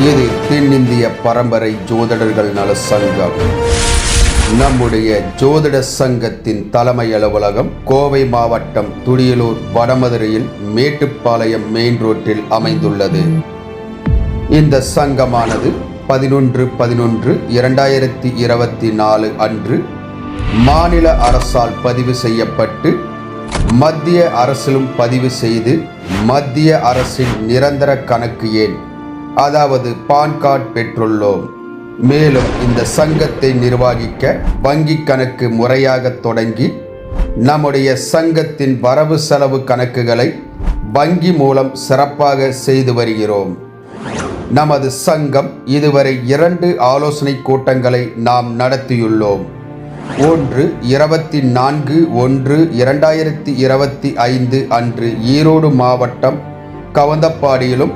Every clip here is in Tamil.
இது தென்னிந்திய பரம்பரை ஜோதிடர்கள் நல சங்கம். நம்முடைய ஜோதிட சங்கத்தின் தலைமை அலுவலகம் கோவை மாவட்டம் துடியலூர் வடமதுரையில் மேட்டுப்பாளையம் மெயின் ரோட்டில் அமைந்துள்ளது. இந்த சங்கமானது 11/11/2024 அன்று மாநில அரசால் பதிவு செய்யப்பட்டு மத்திய அரசிலும் பதிவு செய்து மத்திய அரசின் நிரந்தர கணக்கு எண் அதாவது பான் கார்டு பெற்றுள்ளோம். மேலும் இந்த சங்கத்தை நிர்வகிக்க வங்கி கணக்கு முறையாக தொடங்கி நம்முடைய சங்கத்தின் வரவு செலவு கணக்குகளை வங்கி மூலம் சிறப்பாக செய்து வருகிறோம். நமது சங்கம் இதுவரை 2 ஆலோசனை கூட்டங்களை நாம் நடத்தியுள்ளோம். ஒன்று 24/1/2025 அன்று ஈரோடு மாவட்டம் கவுந்தப்பாடியிலும்,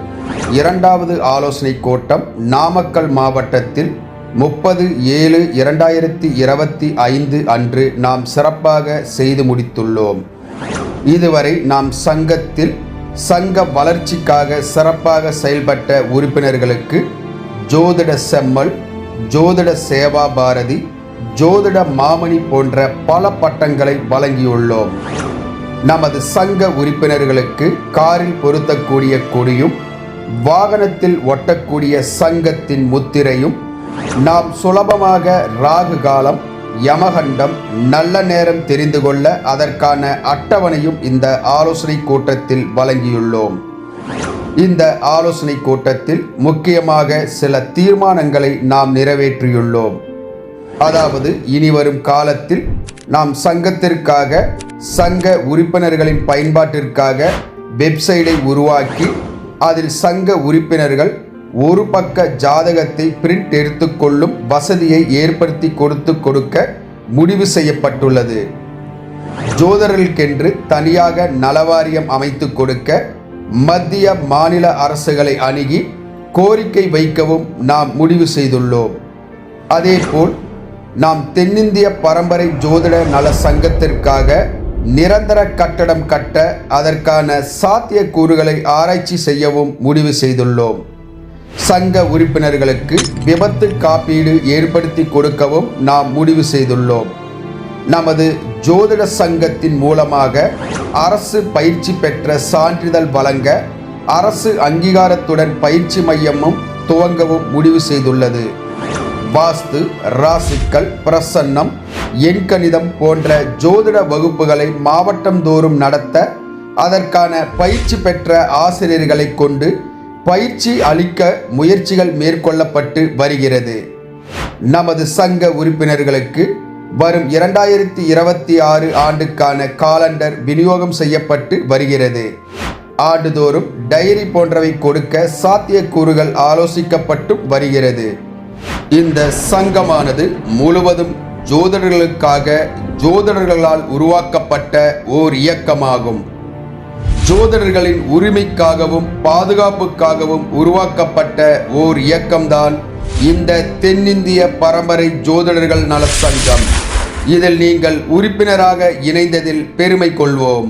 2வது ஆலோசனை கூட்டம் நாமக்கல் மாவட்டத்தில் 30/7/2025 அன்று நாம் சிறப்பாக செய்து முடித்துள்ளோம். இதுவரை நாம் சங்கத்தில் சங்க வளர்ச்சிக்காக சிறப்பாக செயல்பட்ட உறுப்பினர்களுக்கு ஜோதிட செம்மல், ஜோதிட சேவா பாரதி, ஜோதிட மாமணி போன்ற பல பட்டங்களை வழங்கியுள்ளோம். நமது சங்க உறுப்பினர்களுக்கு காரில் பொருத்தக்கூடிய கொடியும் வாகனத்தில் ஒட்டக்கூடிய சங்கத்தின் முத்திரையும், நாம் சுலபமாக ராகு காலம், யமகண்டம், நல்ல நேரம் தெரிந்து கொள்ள அதற்கான அட்டவணையும் இந்த ஆலோசனை கூட்டத்தில் வழங்கியுள்ளோம். இந்த ஆலோசனை கூட்டத்தில் முக்கியமாக சில தீர்மானங்களை நாம் நிறைவேற்றியுள்ளோம். அதாவது இனிவரும் காலத்தில் நாம் சங்கத்திற்காக சங்க உறுப்பினர்களின் பயன்பாட்டிற்காக வெப்சைட்டை உருவாக்கி அதில் சங்க உறுப்பினர்கள் ஒரு பக்க ஜாதகத்தை பிரிண்ட் எடுத்துக்கொள்ளும் வசதியை ஏற்படுத்தி கொடுக்க முடிவு செய்யப்பட்டுள்ளது. ஜோதிடர்களுக்கென்று தனியாக நலவாரியம் அமைத்து கொடுக்க மத்திய மாநில அரசுகளை அணுகி கோரிக்கை வைக்கவும் நாம் முடிவு செய்துள்ளோம். அதேபோல் நாம் தென்னிந்திய பரம்பரை ஜோதிட நல சங்கத்திற்காக நிரந்தர கட்டடம் கட்ட அதற்கான சாத்தியக்கூறுகளை ஆராய்ச்சி செய்யவும் முடிவு செய்துள்ளோம். சங்க உறுப்பினர்களுக்கு விபத்து காப்பீடு ஏற்படுத்தி கொடுக்கவும் நாம் முடிவு செய்துள்ளோம். நமது ஜோதிட சங்கத்தின் மூலமாக அரசு பயிற்சி பெற்ற சான்றிதழ் வழங்க அரசு அங்கீகாரத்துடன் பயிற்சி மையமும் துவங்கவும் முடிவு செய்துள்ளது. வாஸ்து, ராசிக்கல், பிரசன்னம், எண்கணிதம் போன்ற ஜோதிட வகுப்புகளை மாவட்டம் தோறும் நடத்த அதற்கான பயிற்சி பெற்ற ஆசிரியர்களை கொண்டு பயிற்சி அளிக்க முயற்சிகள் மேற்கொள்ளப்பட்டு வருகிறது. நமது சங்க உறுப்பினர்களுக்கு வரும் 2026 ஆண்டுக்கான காலண்டர் விநியோகம் செய்யப்பட்டு வருகிறது. ஆண்டுதோறும் டைரி போன்றவை கொடுக்க சாத்தியக்கூறுகள் ஆலோசிக்கப்பட்டு வருகிறது. இந்த சங்கமானது முழுவதும் ஜோதிடர்களுக்காக ஜோதிடர்களால் உருவாக்கப்பட்ட ஓர் இயக்கமாகும். ஜோதிடர்களின் உரிமைக்காகவும் பாதுகாப்புக்காகவும் உருவாக்கப்பட்ட ஓர் இயக்கம்தான் இந்த தென்னிந்திய பரம்பரை ஜோதிடர்கள் நல சங்கம். இதில் நீங்கள் உறுப்பினராக இணைந்ததில் பெருமை கொள்வோம்.